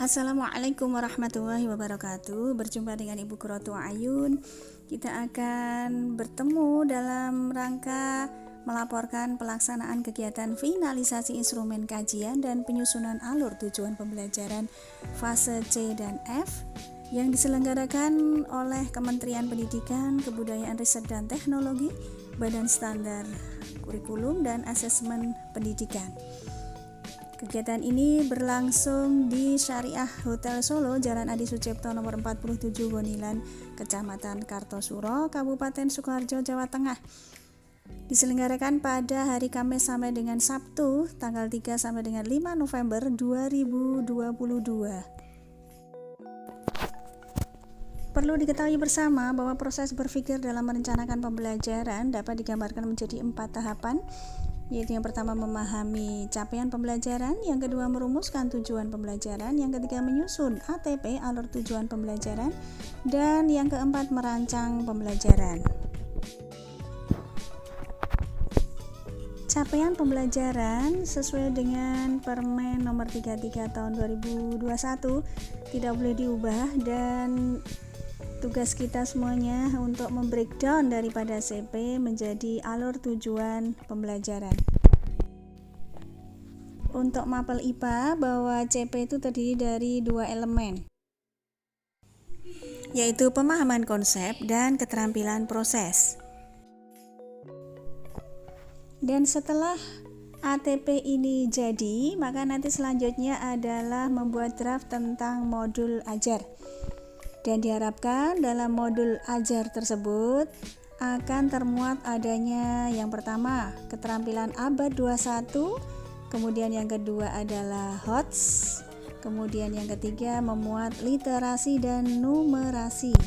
Assalamualaikum warahmatullahi wabarakatuh. Berjumpa dengan Ibu Qurratu A'yun. Kita akan bertemu dalam rangka melaporkan pelaksanaan kegiatan finalisasi instrumen kajian dan penyusunan alur tujuan pembelajaran fase C dan F yang diselenggarakan oleh Kementerian Pendidikan, Kebudayaan, Riset dan Teknologi, Badan Standar Kurikulum dan Asesmen Pendidikan. Kegiatan ini berlangsung di Syariah Hotel Solo, Jalan Adi Sucipto nomor 47 Bonilan, Kecamatan Kartosuro, Kabupaten Sukoharjo, Jawa Tengah. Diselenggarakan pada hari Kamis sampai dengan Sabtu, tanggal 3 sampai dengan 5 November 2022. Perlu diketahui bersama bahwa proses berpikir dalam merencanakan pembelajaran dapat digambarkan menjadi 4 tahapan, yaitu yang pertama memahami capaian pembelajaran, yang kedua merumuskan tujuan pembelajaran, yang ketiga menyusun ATP alur tujuan pembelajaran, dan yang keempat merancang pembelajaran. Capaian pembelajaran sesuai dengan Permen nomor 33 tahun 2021 tidak boleh diubah, dan tugas kita semuanya untuk membreakdown daripada CP menjadi alur tujuan pembelajaran. Untuk mapel IPA, bahwa CP itu terdiri dari 2 elemen, yaitu pemahaman konsep dan keterampilan proses. Dan setelah ATP ini jadi, maka nanti selanjutnya adalah membuat draft tentang modul ajar. Dan diharapkan dalam modul ajar tersebut akan termuat adanya yang pertama keterampilan abad 21, kemudian yang kedua adalah HOTS, kemudian yang ketiga memuat literasi dan numerasi.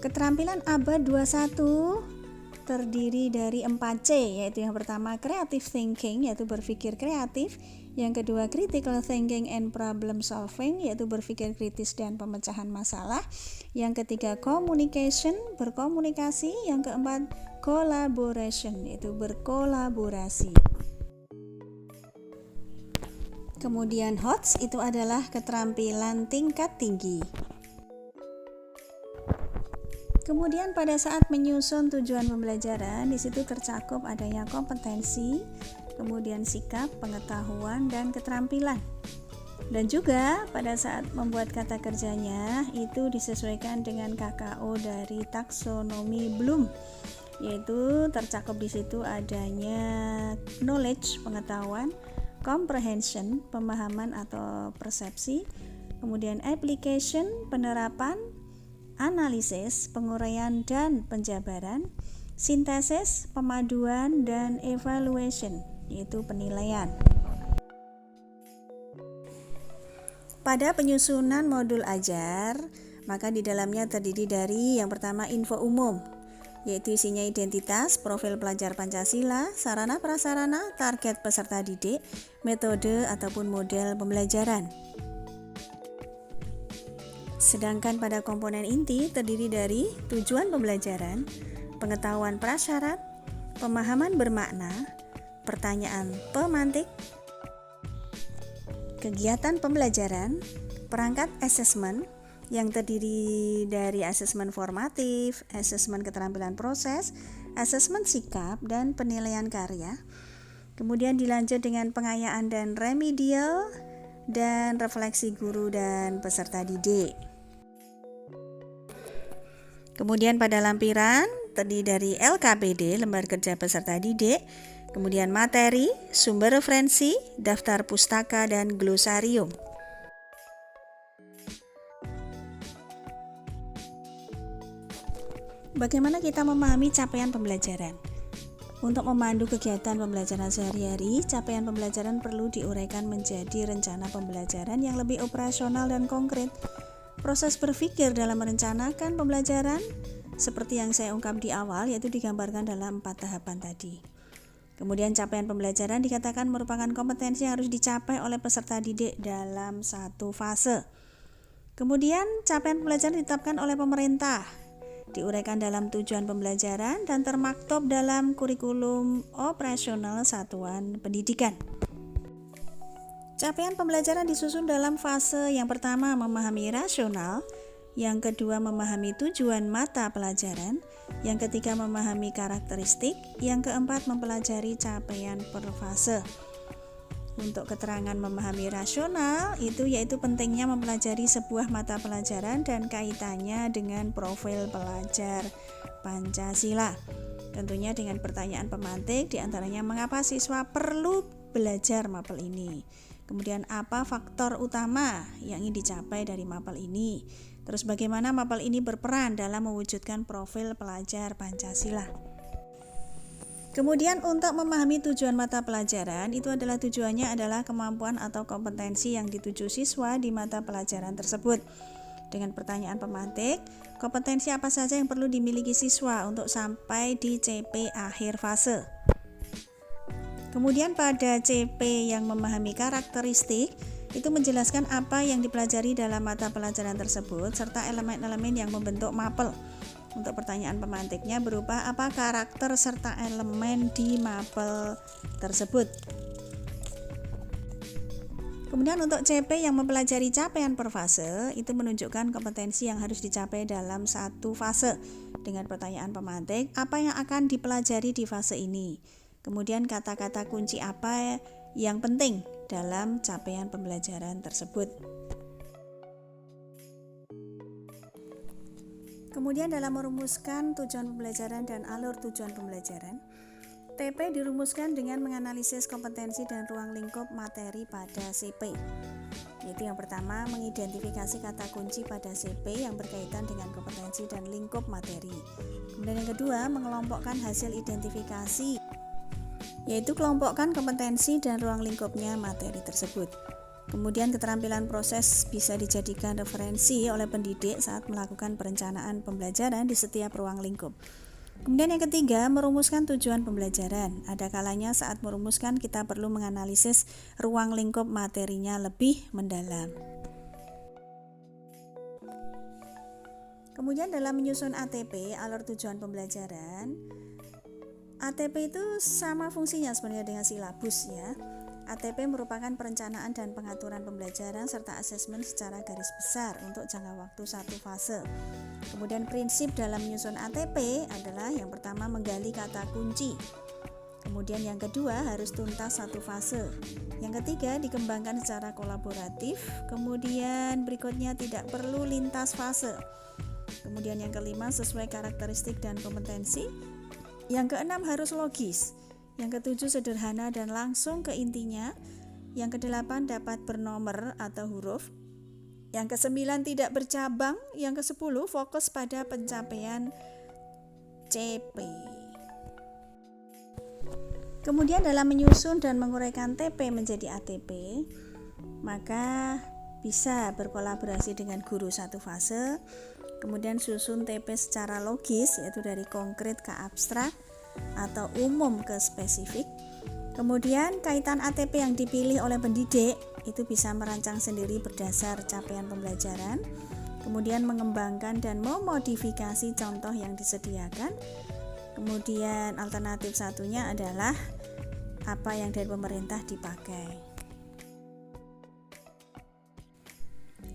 Keterampilan abad 21 terdiri dari 4C, yaitu yang pertama creative thinking, yaitu berpikir kreatif, yang kedua critical thinking and problem solving, yaitu berpikir kritis dan pemecahan masalah, yang ketiga communication, berkomunikasi, yang keempat collaboration, yaitu berkolaborasi. Kemudian HOTS itu adalah keterampilan tingkat tinggi. Kemudian pada saat menyusun tujuan pembelajaran, di situ tercakup adanya kompetensi, kemudian sikap, pengetahuan, dan keterampilan. Dan juga pada saat membuat kata kerjanya itu disesuaikan dengan KKO dari taksonomi Bloom, yaitu tercakup di situ adanya knowledge, pengetahuan, comprehension, pemahaman atau persepsi, kemudian application, penerapan, analisis, penguraian dan penjabaran, sintesis, pemaduan, dan evaluation, yaitu penilaian. Pada penyusunan modul ajar, maka di dalamnya terdiri dari yang pertama info umum, yaitu isinya identitas, profil pelajar Pancasila, sarana prasarana, target peserta didik, metode ataupun model pembelajaran. Sedangkan pada komponen inti terdiri dari tujuan pembelajaran, pengetahuan prasyarat, pemahaman bermakna, pertanyaan pemantik, kegiatan pembelajaran, perangkat asesmen yang terdiri dari asesmen formatif, asesmen keterampilan proses, asesmen sikap, dan penilaian karya. Kemudian dilanjut dengan pengayaan dan remedial, dan refleksi guru dan peserta didik. Kemudian pada lampiran terdiri dari LKPD, lembar kerja peserta didik, kemudian materi, sumber referensi, daftar pustaka, dan glosarium. Bagaimana kita memahami capaian pembelajaran? Untuk memandu kegiatan pembelajaran sehari-hari, capaian pembelajaran perlu diuraikan menjadi rencana pembelajaran yang lebih operasional dan konkret. Proses berpikir dalam merencanakan pembelajaran seperti yang saya ungkap di awal, yaitu digambarkan dalam 4 tahapan tadi. Kemudian capaian pembelajaran dikatakan merupakan kompetensi yang harus dicapai oleh peserta didik dalam satu fase. Kemudian capaian pembelajaran ditetapkan oleh pemerintah diuraikan dalam tujuan pembelajaran, dan termaktub dalam kurikulum operasional satuan pendidikan. Capaian pembelajaran disusun dalam fase yang pertama memahami rasional, yang kedua memahami tujuan mata pelajaran, yang ketiga memahami karakteristik, yang keempat mempelajari capaian per fase. Untuk keterangan memahami rasional itu yaitu pentingnya mempelajari sebuah mata pelajaran dan kaitannya dengan profil pelajar Pancasila. Tentunya dengan pertanyaan pemantik diantaranya mengapa siswa perlu belajar mapel ini. Kemudian apa faktor utama yang ingin dicapai dari mapel ini? Terus bagaimana mapel ini berperan dalam mewujudkan profil pelajar Pancasila? Kemudian untuk memahami tujuan mata pelajaran itu adalah tujuannya adalah kemampuan atau kompetensi yang dituju siswa di mata pelajaran tersebut. Dengan pertanyaan pemantik, kompetensi apa saja yang perlu dimiliki siswa untuk sampai di CP akhir fase? Kemudian pada CP yang memahami karakteristik itu menjelaskan apa yang dipelajari dalam mata pelajaran tersebut serta elemen-elemen yang membentuk mapel. Untuk pertanyaan pemantiknya berupa apa karakter serta elemen di mapel tersebut. Kemudian untuk CP yang mempelajari capaian per fase itu menunjukkan kompetensi yang harus dicapai dalam satu fase. Dengan pertanyaan pemantik, apa yang akan dipelajari di fase ini? Kemudian kata-kata kunci apa yang penting dalam capaian pembelajaran tersebut. Kemudian dalam merumuskan tujuan pembelajaran dan alur tujuan pembelajaran, TP dirumuskan dengan menganalisis kompetensi dan ruang lingkup materi pada CP. Yaitu yang pertama, mengidentifikasi kata kunci pada CP yang berkaitan dengan kompetensi dan lingkup materi. Kemudian yang kedua, mengelompokkan hasil identifikasi, yaitu kelompokkan kompetensi dan ruang lingkupnya materi tersebut. Kemudian keterampilan proses bisa dijadikan referensi oleh pendidik saat melakukan perencanaan pembelajaran di setiap ruang lingkup. Kemudian yang ketiga, merumuskan tujuan pembelajaran. Ada kalanya saat merumuskan kita perlu menganalisis ruang lingkup materinya lebih mendalam. Kemudian dalam menyusun ATP, alur tujuan pembelajaran, ATP itu sama fungsinya sebenarnya dengan silabus ya. ATP merupakan perencanaan dan pengaturan pembelajaran serta asesmen secara garis besar untuk jangka waktu satu fase. Kemudian prinsip dalam menyusun ATP adalah yang pertama menggali kata kunci. Kemudian yang kedua harus tuntas satu fase. Yang ketiga dikembangkan secara kolaboratif. Kemudian berikutnya tidak perlu lintas fase. Kemudian yang kelima sesuai karakteristik dan kompetensi. Yang keenam harus logis. Yang ketujuh sederhana dan langsung ke intinya. Yang kedelapan dapat bernomor atau huruf. Yang kesembilan tidak bercabang. Yang kesepuluh fokus pada pencapaian CP. Kemudian dalam menyusun dan menguraikan TP menjadi ATP, maka bisa berkolaborasi dengan guru satu fase. Kemudian susun TP secara logis, yaitu dari konkret ke abstrak atau umum ke spesifik. Kemudian kaitan ATP yang dipilih oleh pendidik itu bisa merancang sendiri berdasar capaian pembelajaran. Kemudian mengembangkan dan memodifikasi contoh yang disediakan. Kemudian alternatif satunya adalah apa yang dari pemerintah dipakai.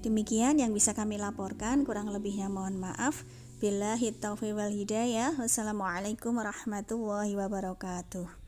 Demikian yang bisa kami laporkan, kurang lebihnya mohon maaf. Billahi taufiq wal hidayah. Wassalamualaikum warahmatullahi wabarakatuh.